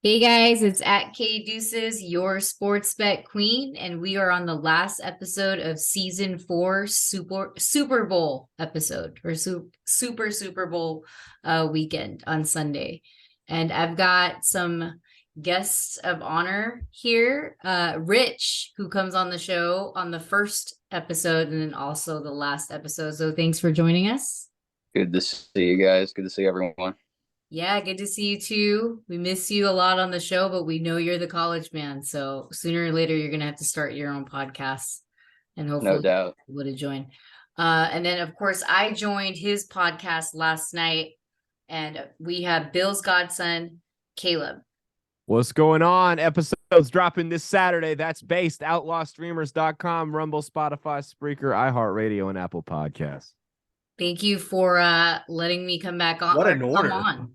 Hey guys, it's at K Deuces, your sports bet queen, and we are on the last episode of season 4 Super Bowl episode or Super Bowl weekend on Sunday. And I've got some guests of honor here. Rich, who comes on the show on the first episode and then also the last episode. So thanks for joining us. Good to see you guys. Good to see everyone. Yeah, good to see you too. We miss you a lot on the show, but we know you're the college man. So sooner or later, you're going to have to start your own podcast and No hopefully doubt. able to join. And then, of course, I joined his podcast last night, and we have Bill's godson, Caleb. What's going on? Episodes dropping this Saturday. That's based outlawstreamers.com, Rumble, Spotify, Spreaker, iHeartRadio, and Apple Podcasts. Thank you for letting me come back on. What an order. Come on.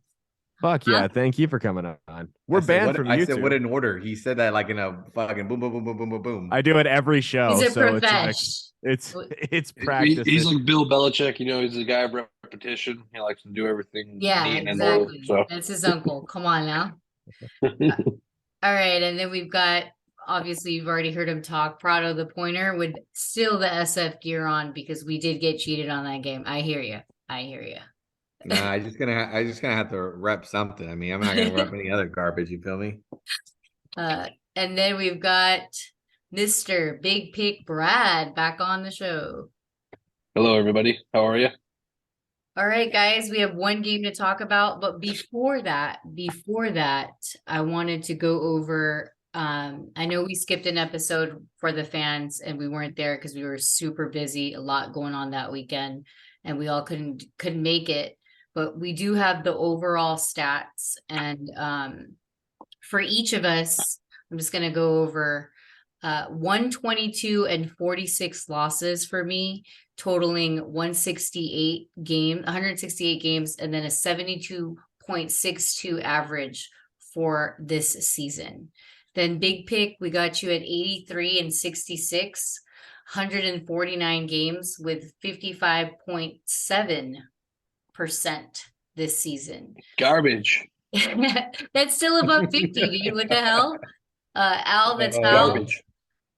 Fuck yeah. Thank you for coming on. We're banned from YouTube. I said, what an order. He said that like in a fucking boom, boom, boom, boom, boom, boom, boom. I do it every show. He's a so profesh. it's practice. He's like Bill Belichick, he's a guy of repetition. He likes to do everything. Yeah, neat and exactly. so. That's his uncle. Come on now. All right. And then we've got, obviously, you've already heard him talk. Prado the Pointer with still the SF gear on because we did get cheated on that game. I hear you. Nah, I just gonna have to rep something. I mean, I'm not gonna rep any other garbage. You feel me? And then we've got Mr. Big Pick Brad back on the show. Hello, everybody. How are you? All right, guys, we have one game to talk about, but before that, I wanted to go over. I know we skipped an episode for the fans, and we weren't there because we were super busy. A lot going on that weekend. And we all couldn't make it, but we do have the overall stats. And for each of us, I'm just going to go over 122 and 46 losses for me, totaling 168 games, and then a 72.62 average for this season. Then Big Pick, we got you at 83 and 66. 149 games with 55.7% this season. Garbage. That's still above 50, dude. What the hell? Al, that's garbage.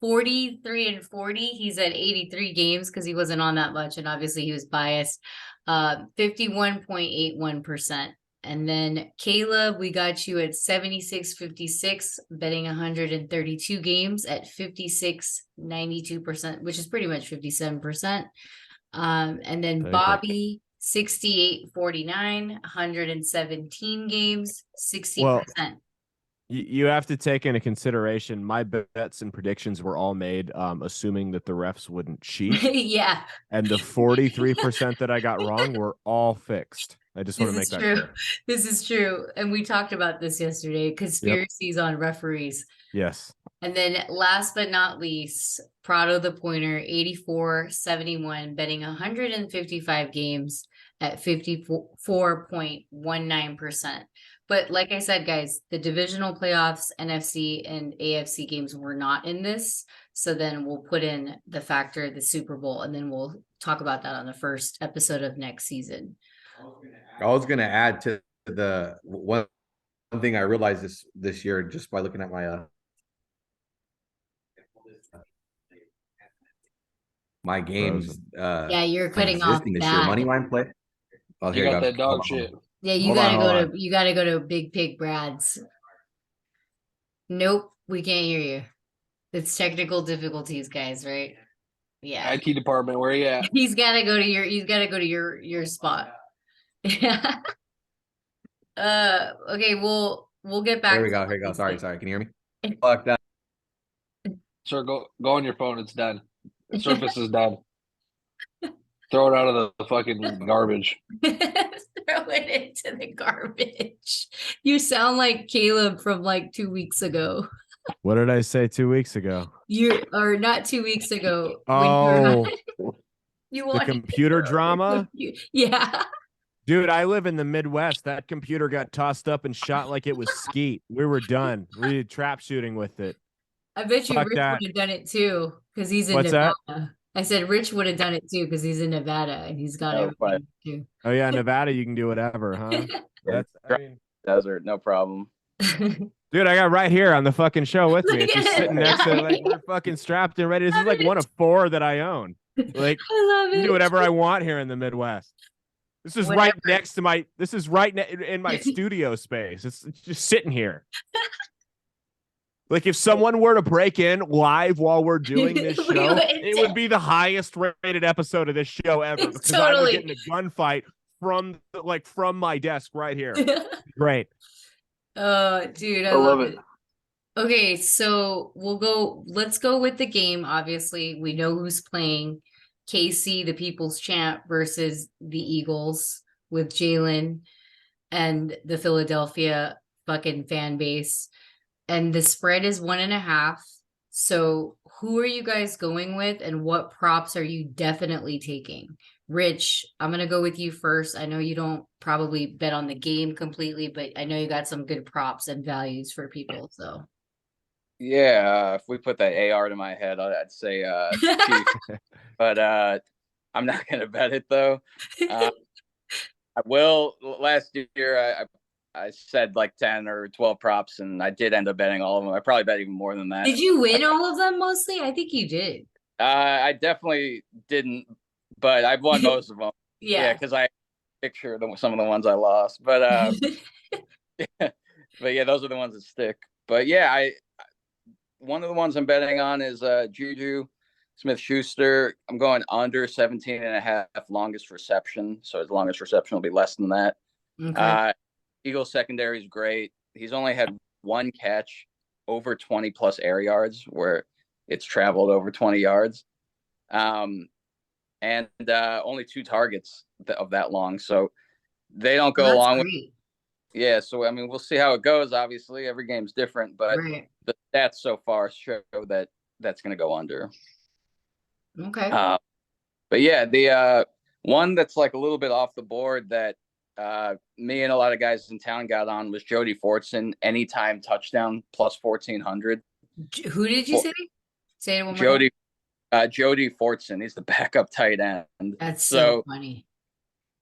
43 and 40. He's at 83 games because he wasn't on that much, and obviously he was biased. 51.81%. And then Caleb, we got you at 76.56, betting 132 games at 56.92%, which is pretty much 57%. And then Bobby, 68.49, 117 games, 60%. Well, you have to take into consideration my bets and predictions were all made assuming that the refs wouldn't cheat. Yeah. And the 43% that I got wrong were all fixed. I just want to make that clear. This is true. And we talked about this yesterday, conspiracies on referees. Yes. And then last but not least, Prado the Pointer, 84.71, betting 155 games at 54.19%. But like I said, guys, the divisional playoffs, NFC and AFC games were not in this. So then we'll put in the factor, the Super Bowl, and then we'll talk about that on the first episode of next season. I was gonna add to the one thing I realized this year just by looking at my games. Yeah, you're cutting off this year. Money line play. Oh, you got that dog shit. Yeah, you gotta go to Big Pig Brad's. Nope, we can't hear you. It's technical difficulties, guys, right? Yeah. IT department, where you at? He's gotta go to your spot. Yeah. Okay, we'll get back. Here we go. Sorry. Can you hear me? Fuck that. Sir, go on your phone. It's done. The Surface is done. Throw it out of the fucking garbage. Throw it into the garbage. You sound like Caleb from like 2 weeks ago. What did I say 2 weeks ago? Or not 2 weeks ago. Oh, you the computer drama? Yeah. Dude, I live in the Midwest. That computer got tossed up and shot like it was skeet. We were done. We did trap shooting with it. I bet you Rich would have done it too, because he's in Nevada. That? I said Rich would have done it too, because he's in Nevada and he's got everything too. Oh yeah, Nevada, you can do whatever, huh? Desert, no problem. Dude, I got right here on the fucking show with me. Look It's at just sitting it. next to like we're fucking strapped and ready. This is like one of 4 that I own. Like I love I can do it. whatever I want here in the Midwest. This is right Whatever. next to my. This is right in my studio space. It's just sitting here. Like if someone were to break in live while we're doing this We show, would it would be the highest rated episode of this show ever because I would get in a gunfight from my desk right here. Great. Oh, dude, I I love love it. it. Okay, so let's go with the game. Obviously, we know who's playing. KC, the People's Champ, versus the Eagles with Jalen and the Philadelphia fucking fan base. And the spread is 1.5. So who are you guys going with and what props are you definitely taking? Rich, I'm going to go with you first. I know you don't probably bet on the game completely, but I know you got some good props and values for people. So Yeah, if we put that AR to my head, I'd say Chiefs. But I'm not gonna bet it though. I will. Last year, I said like 10 or 12 props, and I did end up betting all of them. I probably bet even more than that. did you win all of them mostly? I think you did. I definitely didn't, but I've won most of them. Yeah. because I picture some of the ones I lost. But but yeah, those are the ones that stick. But yeah, one of the ones I'm betting on is Juju Smith-Schuster. I'm going under 17.5 longest reception. So his longest reception will be less than that. Okay. Eagles secondary is great. He's only had one catch over 20 plus air yards where it's traveled over 20 yards. And only 2 targets of that long. So they don't go along with. Yeah, so I mean, we'll see how it goes. Obviously, every game's different, but the stats so far show that that's going to go under. Okay. But yeah, the one that's like a little bit off the board that me and a lot of guys in town got on was Jody Fortson anytime touchdown plus 1400. Who did you say? Say it one more time. Jody Fortson. He's the backup tight end. That's so funny.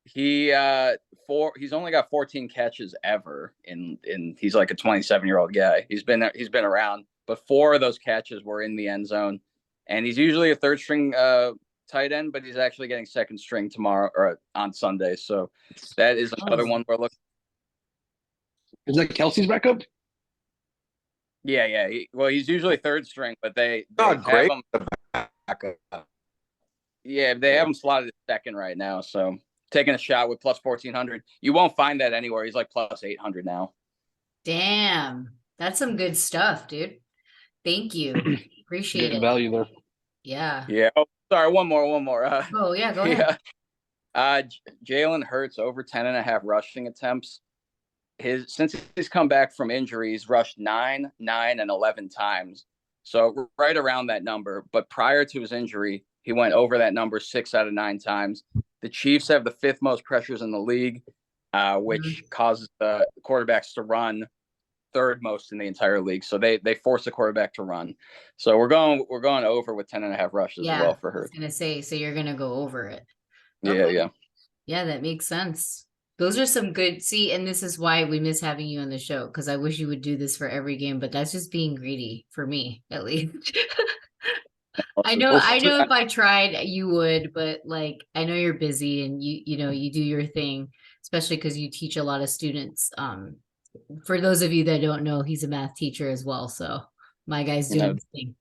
He's only got 14 catches ever in he's like a 27-year-old guy. He's been around, but 4 of those catches were in the end zone, and he's usually a third string tight end, but he's actually getting second string tomorrow or on Sunday. So that is another one we're looking. Is that Kelsey's backup? Yeah. He's usually third string, but they great. have him. Yeah, they have him slotted at second right now. So taking a shot with plus 1400. You won't find that anywhere. He's like plus 800 now. Damn. That's some good stuff, dude. Thank you. Appreciate it. Value there. Yeah. Yeah. Oh, sorry. One more. Oh, yeah. Go ahead. Jalen Hurts over 10.5 rushing attempts. Since he's come back from injuries, rushed 9, 9, and 11 times. So right around that number. But prior to his injury, he went over that number 6 out of 9 times. The Chiefs have the 5th most pressures in the league, which causes the quarterbacks to run 3rd most in the entire league. So they force the quarterback to run. So we're going over with 10.5 rushes as well for her. I was gonna say, so you're gonna go over it. Yeah. Yeah, that makes sense. Those are some good. See, and this is why we miss having you on the show, because I wish you would do this for every game, but that's just being greedy for me, at least. I know if I tried you would, but like I know you're busy and you know you do your thing, especially because you teach a lot of students. For those of you that don't know, he's a math teacher as well, so my guy's doing his thing.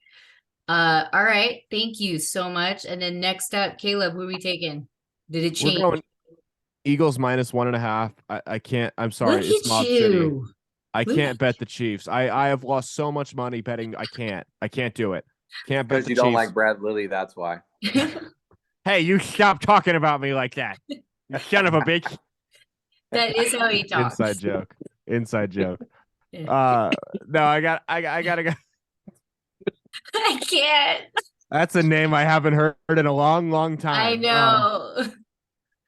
All right, thank you so much. And then next up, Caleb, who are we taking? Did it change? We're going Eagles minus 1.5. I can't. I'm sorry. Look it's at Mob you. City. I can't bet the Chiefs. I have lost so much money betting. I can't do it. Can't bet Because the you Chiefs. don't like Brad Lilly, that's why. Hey, you stop talking about me like that. You son of a bitch. That is how he talks. Inside joke. Yeah. No, I gotta go. I can't. That's a name I haven't heard in a long time. I know.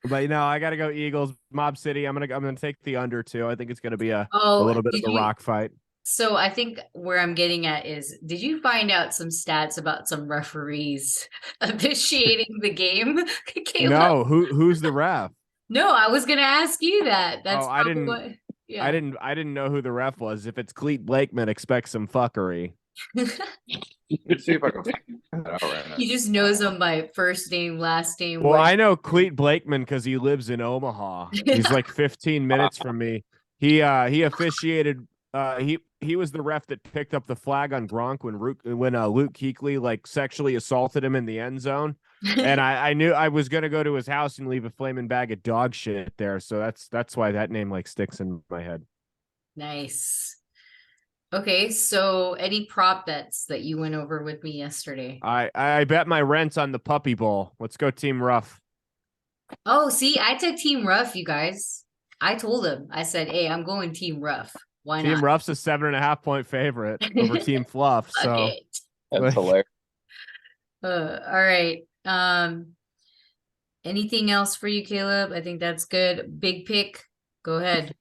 But no, I gotta go Eagles. Mob City. I'm gonna take the under too. I think it's gonna be a little bit of a rock fight. So I think where I'm getting at is, did you find out some stats about some referees officiating the game? No, who's the ref? No, I was gonna ask you that. That's I didn't. what... Yeah. I didn't know who the ref was. If it's Cleet Blakeman, expect some fuckery. Let's see if I can find that out right now. He just knows them by first name, last name. Well, what- I know Cleet Blakeman because he lives in Omaha. He's like 15 minutes from me. He officiated. He was the ref that picked up the flag on Gronk when Luke Kuechly like sexually assaulted him in the end zone. And I knew I was gonna go to his house and leave a flaming bag of dog shit there. So that's why that name like sticks in my head. Nice. Okay, so any prop bets that you went over with me yesterday? I bet my rent on the Puppy Bowl. Let's go Team Rough. Oh, see, I took Team Rough, you guys. I told him. I said, "Hey, I'm going Team Rough. Why Team not?" Rough's a 7.5-point favorite over Team Fluff. Fuck So it. That's Like- hilarious. All right. Anything else for you, Caleb? I think that's good. Big pick. Go ahead.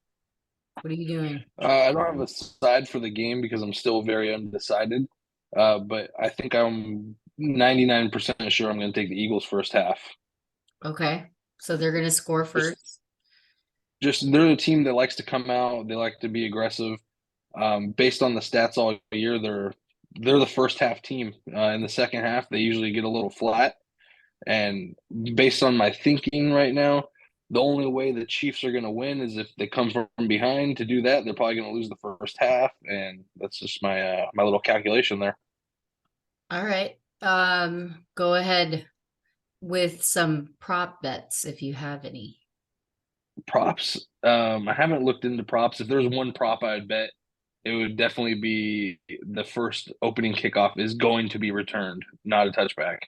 What are you doing? I don't have a side for the game because I'm still very undecided. But I think I'm 99% sure I'm going to take the Eagles first half. Okay. So they're gonna score first. Just they're the team that likes to come out. They like to be aggressive. Based on the stats all year, they're the first half team. In the second half, they usually get a little flat. And based on my thinking right now, the only way the Chiefs are going to win is if they come from behind. To do that, they're probably going to lose the first half, and that's just my my little calculation there. All right. Go ahead with some prop bets if you have any. Props. I haven't looked into props. If there's one prop I'd bet, it would definitely be the first opening kickoff is going to be returned, not a touchback.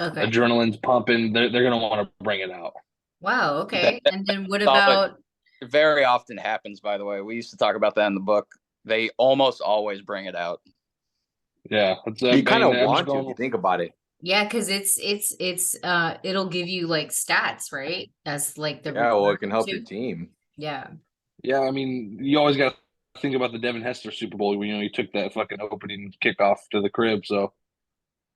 Okay. Adrenaline's pumping. They're going to want to bring it out. Wow. Okay. And then what Solid. about It very often happens, by the way. We used to talk about that in the book. They almost always bring it out. Yeah, You kind of want to if you think about it. yeah, because it's it'll give you like stats, right? That's like the Yeah, well, it return can help too. your team. Yeah. Yeah, I mean, you always got to think about the Devin Hester Super Bowl when he took that fucking opening kickoff to the crib. So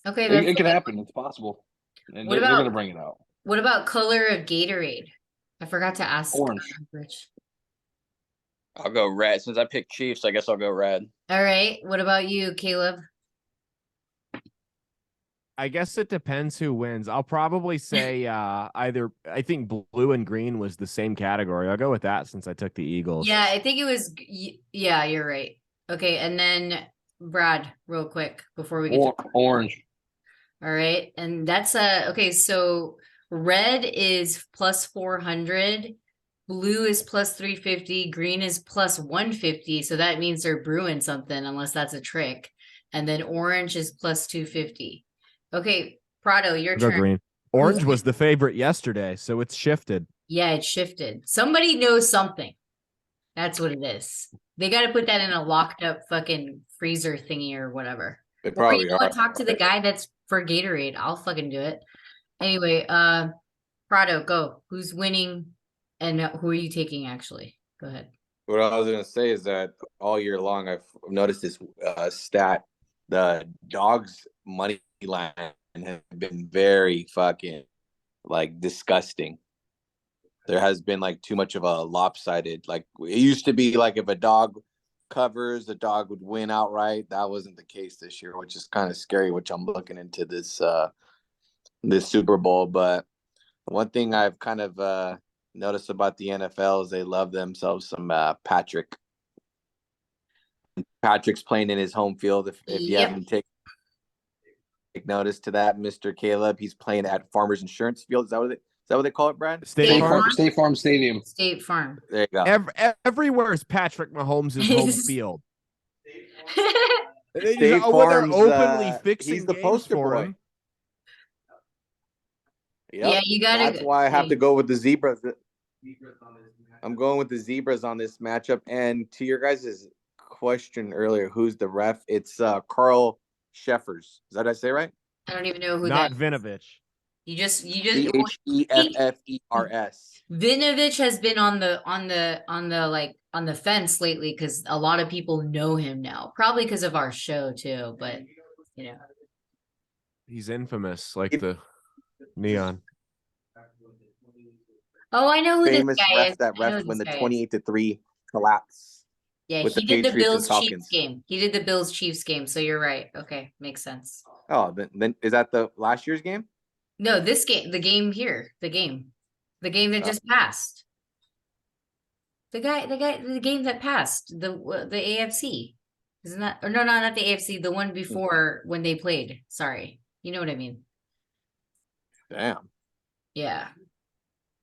Okay, it can happen. It's possible, and What they're about- going to bring it out. What about color of Gatorade? I forgot to ask Orange. Rich. I'll go red. Since I picked Chiefs, I guess I'll go red. All right. What about you, Caleb? I guess it depends who wins. I'll probably say either. I think blue and green was the same category. I'll go with that since I took the Eagles. Yeah, I think it was. Yeah, you're right. Okay, and then Brad, real quick before we get to Orange. all right, and that's okay. So red is plus 400, blue is plus 350, green is plus 150. So that means they're brewing something, unless that's a trick. And then orange is plus 250. Okay, Prado, your I'll go turn. green. Orange was the favorite yesterday, so it's shifted. Yeah, it shifted. Somebody knows something. That's what it is. They got to put that in a locked up fucking freezer thingy or whatever. They Or probably you know are. what, talk to the guy that's for Gatorade. I'll fucking do it. Anyway, Prado, go. Who's winning and who are you taking actually? Go ahead. What I was gonna say is that all year long I've noticed this stat: the dogs' money line have been very fucking like disgusting. There has been like too much of a lopsided. Like it used to be, like if a dog covers, the dog would win outright. That wasn't the case this year, which is kind of scary. Which I'm looking into this Super Bowl. But one thing I've kind of noticed about the NFL is they love themselves some Patrick. Patrick's playing in his home field. If you Yep. haven't taken notice to that, Mr. Caleb, he's playing at Farmers Insurance Field. Is that what they call it, Brad? State State Farm. Farm. State Farm Stadium. State Farm. There you go. Everywhere is Patrick Mahomes' home field. They State they're Farm's, openly fixing he's the games poster for boy. him. Yep. Yeah, you gotta. That's why I have to go with the zebras. I'm going with the zebras on this matchup. And to your guys' question earlier, who's the ref? It's Carl Sheffers. Is that what I say right? I don't even know who Not that. Vinovich. You just. Cheffers. Vinovich has been on the fence lately because a lot of people know him now, probably because of our show too. But you know, He's infamous, like the neon. Oh, I know who this famous guy ref is. that I know ref who when this the guy is. 28-3 collapse. Yeah, with he the did the Patriots and Bills Chiefs Falcons. game. He did the Bills Chiefs game. So you're right. Okay, makes sense. Oh, then is that the last year's game? No, this game, the game here, the game that Oh. just passed. The game that passed the AFC. Isn't that? Or no, not the AFC. The one before when they played. Sorry, you know what I mean. Damn. Yeah.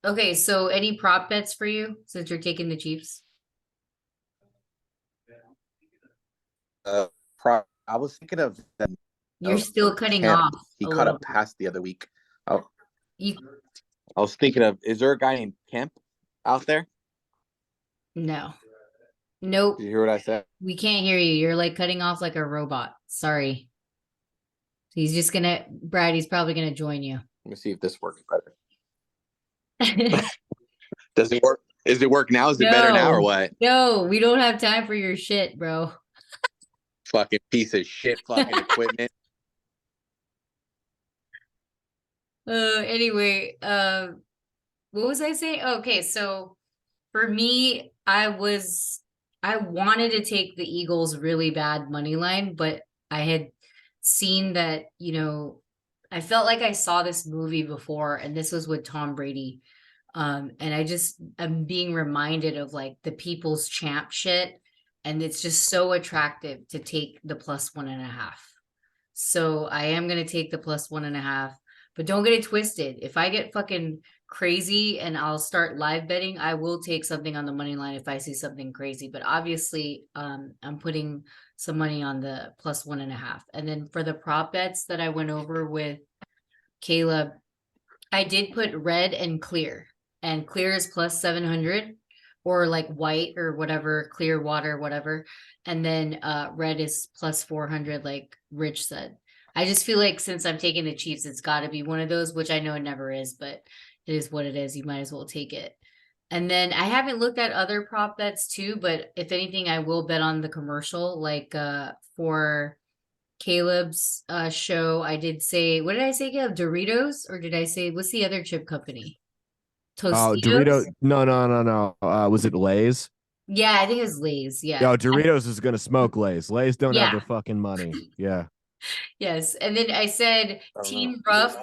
Okay, so any prop bets for you since you're taking the Chiefs? I was thinking of them. You're still cutting Kemp. off. He a caught a little. pass the other week. Oh, You I was thinking of, is there a guy named Kemp out there? no. Nope. Did you hear what I said? We can't hear you. You're like cutting off like a robot. Sorry. He's probably gonna join you. Let me see if this works better. Does it work? Is it work now? Is it better now or what? No, we don't have time for your shit, bro. Fucking piece of shit fucking equipment. Anyway, what was I saying? Okay, so for me, I wanted to take the Eagles really bad money line, but I had seen that, I felt like I saw this movie before, and this was with Tom Brady. And I'm being reminded of like the people's champ shit. And it's just so attractive to take the +1.5. So I am going to take the +1.5, but don't get it twisted. If I get fucking crazy and I'll start live betting, I will take something on the money line if I see something crazy. But obviously, I'm putting some money on the +1.5. And then for the prop bets that I went over with Caleb, I did put red and clear. And clear is +700, or like white or whatever, clear water, whatever. And then red is +400, like Rich said. I just feel like since I'm taking the Chiefs, it's got to be one of those, which I know it never is, but it is what it is. You might as well take it. And then I haven't looked at other prop bets too, but if anything, I will bet on the commercial. Like for Caleb's show, I did say, what did I say, Caleb? Doritos? Or did I say, what's the other chip company? Oh, Tostitos? Dorito. No. Was it Lay's? Yeah, I think it was Lay's. Yeah. Yo, Doritos is gonna smoke Lay's. Lay's don't Yeah. have the fucking money. Yeah. Yes. And then I said Team Know. Rough.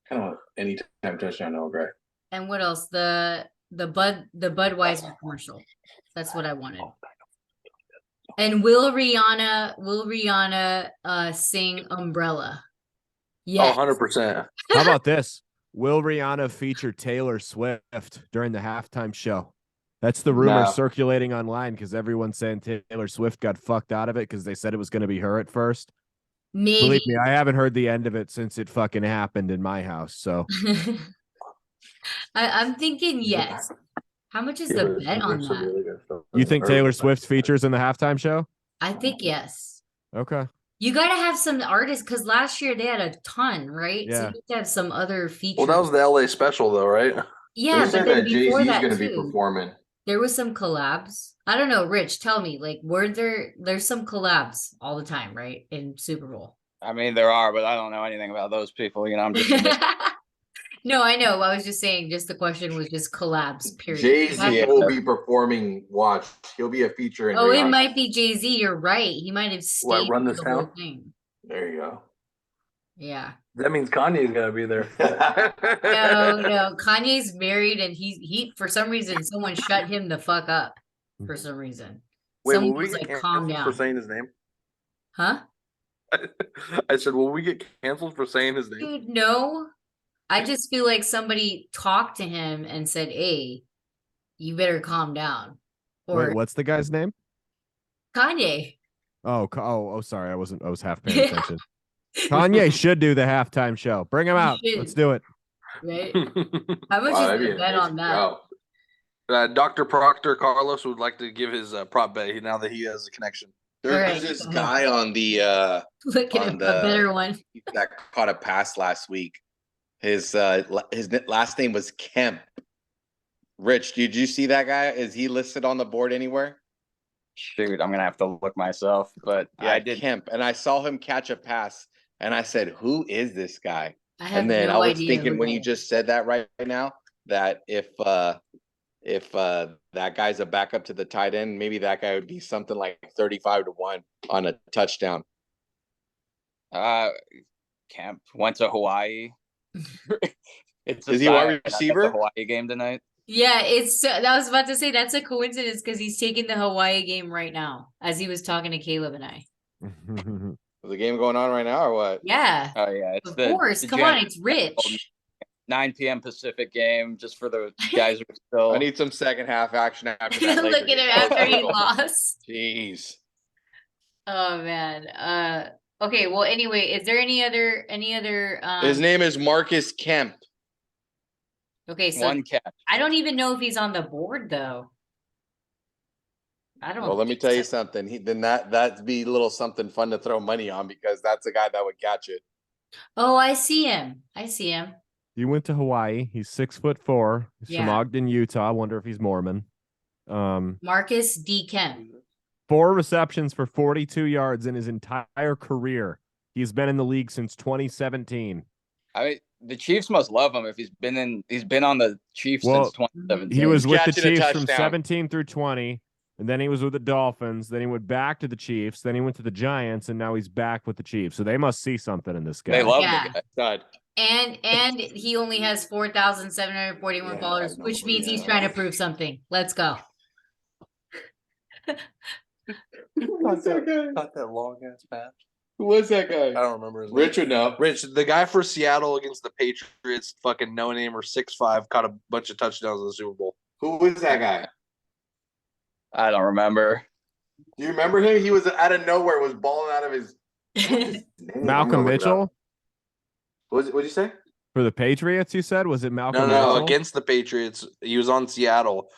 Kind of anytime touchdown, no gray. And what else? The Budweiser commercial. That's what I wanted. And will Rihanna sing Umbrella? Yes. 100%. How about this? Will Rihanna feature Taylor Swift during the halftime show? That's the rumor No. circulating online because everyone's saying Taylor Swift got fucked out of it because they said it was going to be her at first. Maybe. Believe me, I haven't heard the end of it since it fucking happened in my house. So I'm thinking yes. How much is the bet on that? you think Taylor Swift features in the halftime show? I think yes. Okay. You got to have some artists because last year they had a ton, right? So Yeah. you have to have some other features. Well, that was the LA special, though, right? Yeah, They but said then that before Jay-Z's that going to be too, performing. there was some collabs. I don't know, Rich, tell me, like, there's some collabs all the time, right? In Super Bowl. I mean, there are, but I don't know anything about those people. I'm just No, I know. I was just saying, just the question was just collabs, period. Jay-Z will be performing. Watch. He'll be a feature in Oh, it Rihanna. might be Jay-Z. You're right. He might have stayed Run for This the whole Town? thing. There you go. Yeah. That means Kanye's got to be there. No. Kanye's married and he for some reason, someone shut him the fuck up for some reason. Wait, Someone will we was get like, calm canceled down. for saying his name? Huh? I said, will we get canceled for saying his name? Dude, no. I just feel like somebody talked to him and said, hey, you better calm down. Or Wait, what's the guy's name? Kanye. Oh, sorry. I was half paying attention. Kanye should do the halftime show. Bring him out. should. Let's do it. Right? How much Wow, is that'd be the an bet on amazing that? show. Dr. Proctor Carlos would like to give his prop bet now that he has a connection. There's Alright, this go ahead. guy on the Look at on him, a the- better one. that caught a pass last week. His last name was Kemp. Rich, did you see that guy? Is he listed on the board anywhere? shoot. I'm gonna have to look myself, but yeah, I did. Kemp, and I saw him catch a pass, and I said, "Who is this guy?" I have And then no I was idea thinking who when that you is. just said that right now, that if that guy's a backup to the tight end, maybe that guy would be something like 35-1 on a touchdown. Camp went to Hawaii. It's a Is he a wide sign. I got the receiver? Hawaii game tonight. Yeah, I was about to say that's a coincidence because he's taking the Hawaii game right now as he was talking to Caleb and I. Is the game going on right now or what? Yeah, Oh yeah, it's of course. Come on, it's Rich. 9 p.m. Pacific game, just for the guys who are still. I need some second half action after that. Look at him after he lost. Jeez. Oh man. Okay. Well, anyway, is there any other? His name is Marcus Kemp. Okay, so One catch. I don't even know if he's on the board though. I don't. Well, let me think tell you so. something. That'd be a little something fun to throw money on because that's a guy that would catch it. Oh, I see him. He went to Hawaii. He's 6'4". He's from Yeah. Ogden, Utah. I wonder if he's Mormon. Marcus D. Kemp. 4 receptions for 42 yards in his entire career. He's been in the league since 2017. I mean, the Chiefs must love him if he's been on the Chiefs Well, since 2017. He was with the catching a Chiefs from touchdown. 17 through 20, and then he was with the Dolphins. Then he went back to the Chiefs. Then he went to the Giants, and now he's back with the Chiefs. So they must see something in this guy. They love Yeah. the guy. Stud. And he only has 4,741 Yeah, followers, I know, which means he's yeah. trying to prove something. Let's go. Who's that guy? Not that long ass pass. Who was that guy? I don't remember his name. Rich would know. Rich, the guy for Seattle against the Patriots, fucking no name or 6'5", caught a bunch of touchdowns in the Super Bowl. Who was that guy? I don't remember. Do you remember him? He was out of nowhere, was balling out of his. Malcolm Mitchell What'd you say? for the Patriots, you said? Was it Malcolm No, Mitchell? against the Patriots. He was on Seattle.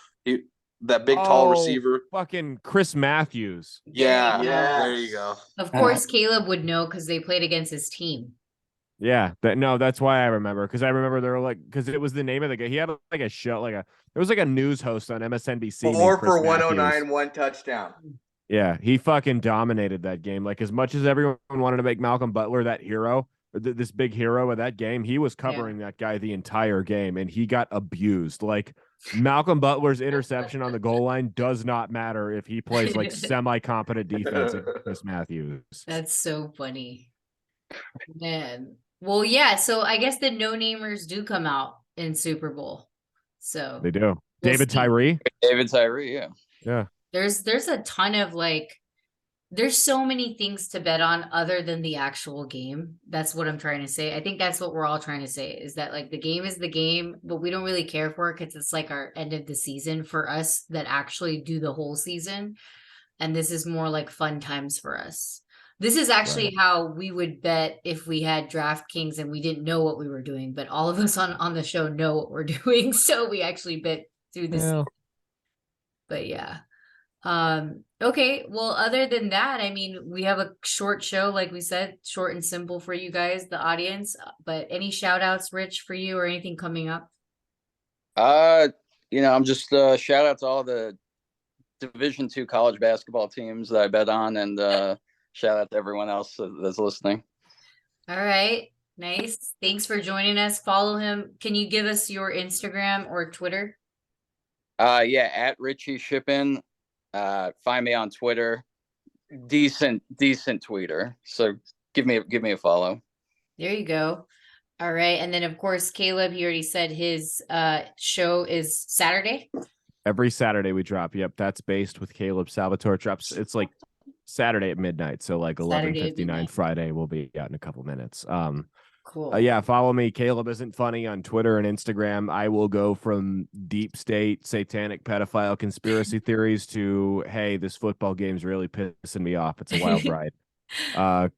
That big tall Oh, receiver. Fucking Chris Matthews. Yeah, Yes. there you go. Of course, Caleb would know because they played against his team. Yeah, that's why I remember, because I remember they were like, because it was the name of the guy. He had like a show, there was like a news host on MSNBC. named 4 Chris for Matthews. 109, 1 touchdown. Yeah, he fucking dominated that game. Like, as much as everyone wanted to make Malcolm Butler that hero, this big hero of that game, he was covering that guy the entire game, and he got abused. Like, Malcolm Butler's interception on the goal line does not matter if he plays like semi-competent defense against Chris Matthews. That's so funny. Man. Well, yeah, so I guess the no-namers do come out in Super Bowl. So They do. We'll David see. Tyree. David Tyree, yeah. Yeah. there's a ton of there's so many things to bet on other than the actual game. That's what I'm trying to say. I think that's what we're all trying to say, is that the game is the game, but we don't really care for it because it's like our end of the season for us that actually do the whole season. And this is more like fun times for us. This is actually how we would bet if we had DraftKings and we didn't know what we were doing, but all of us on the show know what we're doing. So we actually bet through this. Yeah. But yeah. Okay. Well, other than that, I mean, we have a short show, like we said, short and simple for you guys, the audience, but any shout outs, Rich, for you or anything coming up? I'm just shout out to all the Division II college basketball teams that I bet on, and shout out to everyone else that's listening. All right. Nice. Thanks for joining us. Follow him. Can you give us your Instagram or Twitter? Yeah, at Richie Shippin. Find me on Twitter. Decent tweeter. So give me a follow. There you go. All right. And then of course, Caleb, he already said his show is Saturday. Every Saturday we drop. Yep, that's based with Caleb Salvatore. Drops. It's like Saturday at midnight. So like Saturday at 11:59 midnight. Friday will be out in a couple minutes. Cool. Yeah, follow me. Caleb Isn't Funny on Twitter and Instagram. I will go from deep state, satanic pedophile conspiracy theories to, hey, this football game's really pissing me off. It's a wild ride.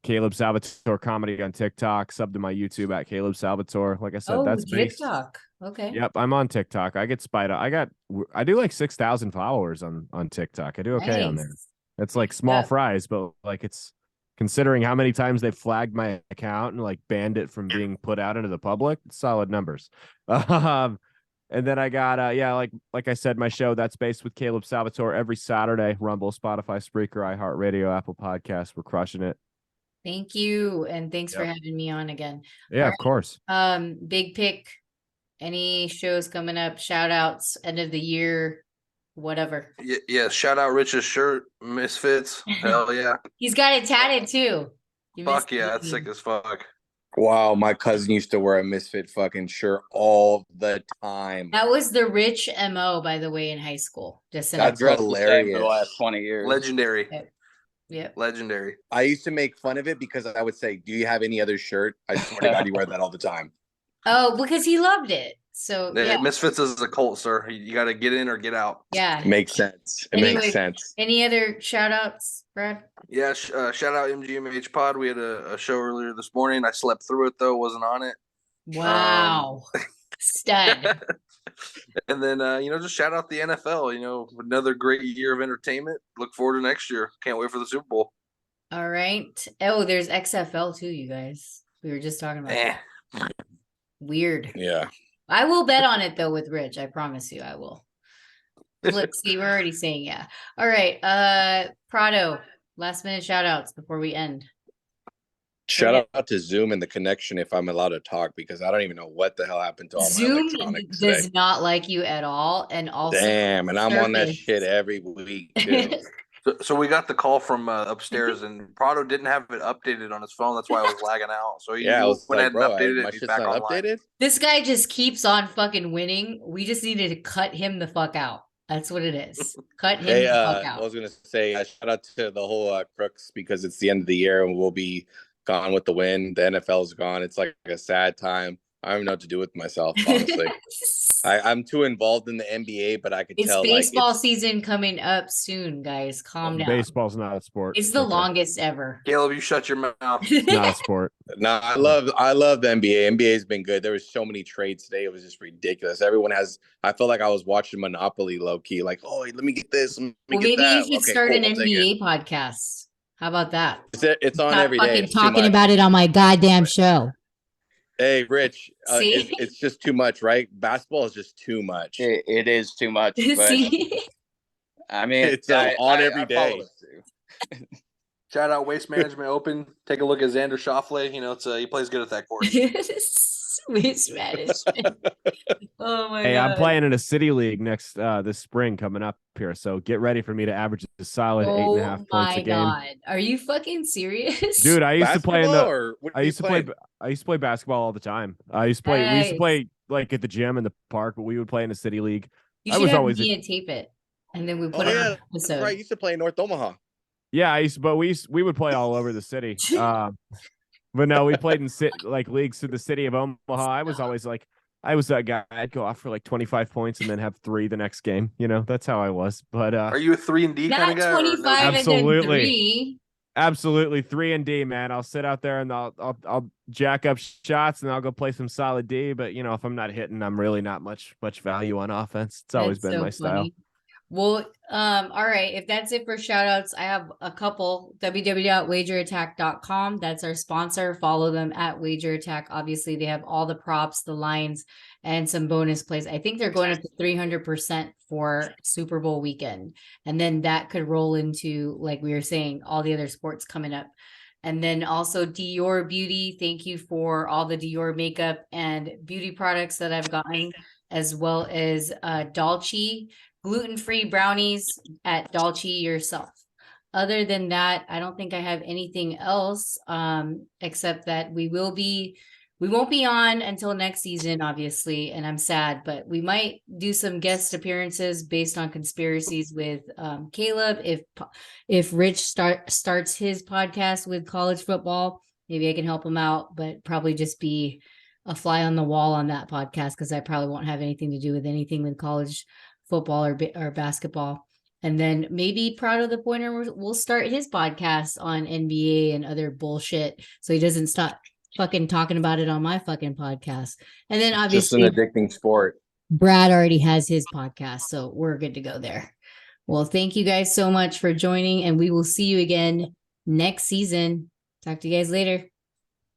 Caleb Salvatore comedy on TikTok. Sub to my YouTube at Caleb Salvatore. Like I said, that's based. TikTok. Okay. Yep, I'm on TikTok. I get spied on. I do like 6,000 followers on TikTok. I do okay on there. Nice. It's like small Yeah. fries, but like it's considering how many times they flagged my account and like banned it from being put out into the public, it's solid numbers. And then I got like I said, my show that's based with Caleb Salvatore every Saturday. Rumble, Spotify, Spreaker, iHeartRadio, Apple Podcasts. We're crushing it. Thank you. And thanks for Yep. having me on again. Yeah, All of course. Big pick Any shows coming up? Shout outs, end of the year, whatever. Yeah, shout out Rich's shirt, Misfits. Hell yeah. He's got it tatted too. You Fuck missed yeah, the that's sick game. as fuck. Wow, my cousin used to wear a Misfit fucking shirt all the time. That was the Rich MO, by the way, in high school. Just an That's Dressed the same for hilarious. the last 20 years. Legendary. Yep. Legendary. I used to make fun of it because I would say, "Do you have any other shirt?" I swear to God, you wear that all the time. Oh, because he loved it. So Yeah, yeah, Misfits is a cult, sir. You got to get in or get out. yeah. It makes sense. It Anyway, makes sense. Any other shout outs, Brad? Yeah, shout out MGMH Pod. We had a show earlier this morning. I slept through it though, wasn't on it. Wow. Stud. And then just shout out the NFL. Another great year of entertainment. Look forward to next year. Can't wait for the Super Bowl. All right. Oh, there's XFL too, you guys. We were just talking about that. Weird. Yeah. I will bet on it though with Rich. I promise you I will. Look, see, we're already saying yeah. All right. Prado, last minute shout outs before we end. Shout out to Zoom and the connection if I'm allowed to talk because I don't even know what the hell happened to all my Zoom electronics does today. not like you at all. And also Damn, and I'm on that Surface. shit every week too. So we got the call from upstairs, and Prado didn't have it updated on his phone. That's why I was lagging out. So he Yeah, I was went like, ahead and bro, updated it. my He's shit's back not online. updated. This guy just keeps on fucking winning. We just needed to cut him the fuck out. That's what it is. Cut him Hey, the fuck I out. was gonna say shout out to the whole Crooks because it's the end of the year and we'll be gone with the win. The NFL's gone. It's like a sad time. I don't even know what to do with myself, honestly. I'm too involved in the NBA, but I could It's tell baseball like season coming up soon, guys. Calm down. Baseball's not a sport. It's the Okay. longest ever. Caleb, you shut your mouth. Not a sport. no, I love the NBA. NBA's been good. There was so many trades today. It was just ridiculous. Everyone has. I felt like I was watching Monopoly low key. Like, oh, let me get this. Let me Well, get maybe that. you should Okay, start cool, an I'll take it. NBA podcast. How about that? It's on Stop every day. fucking It's too talking much. about it on my goddamn show. Hey, Rich, See? it's just too much, right? Basketball is just too much. It is too much. But See? I mean, It's on every I day. follow it too. Shout out Waste Management Open. Take a look at Xander Schauffele. He plays good at that course. Waste management. Oh my Hey, god. I'm playing in a city league next this spring coming up here, so get ready for me to average a solid 8.5 points a game. God. Are you fucking serious? Dude, I used to play in Basketball, the or what I do you used to play basketball all the time. We used to play like at the gym in the park, but we would play in a city league. You I should was have always me and tape it. And then we put Oh it on yeah, an that's episode. right. I used to play in North Omaha. Yeah, we would play all over the city. But no, we played in leagues through the city of Omaha. I was that guy. I'd go off for like 25 points and then have 3 the next game. That's how I was. But Are you a 3-and-D kind Not of guy? 25 and then Absolutely. 3. absolutely 3-and-D, man. I'll sit out there and I'll jack up shots and I'll go play some solid D. But if I'm not hitting, I'm really not much value on offense. It's always been my style. Well, all right. If that's it for shout outs, I have a couple. www.wagerattack.com. That's our sponsor. Follow them at Wager Attack. Obviously, they have all the props, the lines, and some bonus plays. I think they're going up to 300% for Super Bowl weekend. And then that could roll into, like we were saying, all the other sports coming up. And then also Dior Beauty. Thank you for all the Dior makeup and beauty products that I've gotten, as well as Dolce gluten-free brownies at Dolce yourself. Other than that, I don't think I have anything else, except that we won't be on until next season, obviously, and I'm sad, but we might do some guest appearances based on conspiracies with Caleb. If Rich starts his podcast with college football, maybe I can help him out, but probably just be a fly on the wall on that podcast because I probably won't have anything to do with anything with college football or basketball. And then maybe Prado the Pointer will start his podcast on NBA and other bullshit so he doesn't stop fucking talking about it on my fucking podcast. And then obviously Just an addicting sport. Brad already has his podcast, so we're good to go there. Well, thank you guys so much for joining, and we will see you again next season. Talk to you guys later.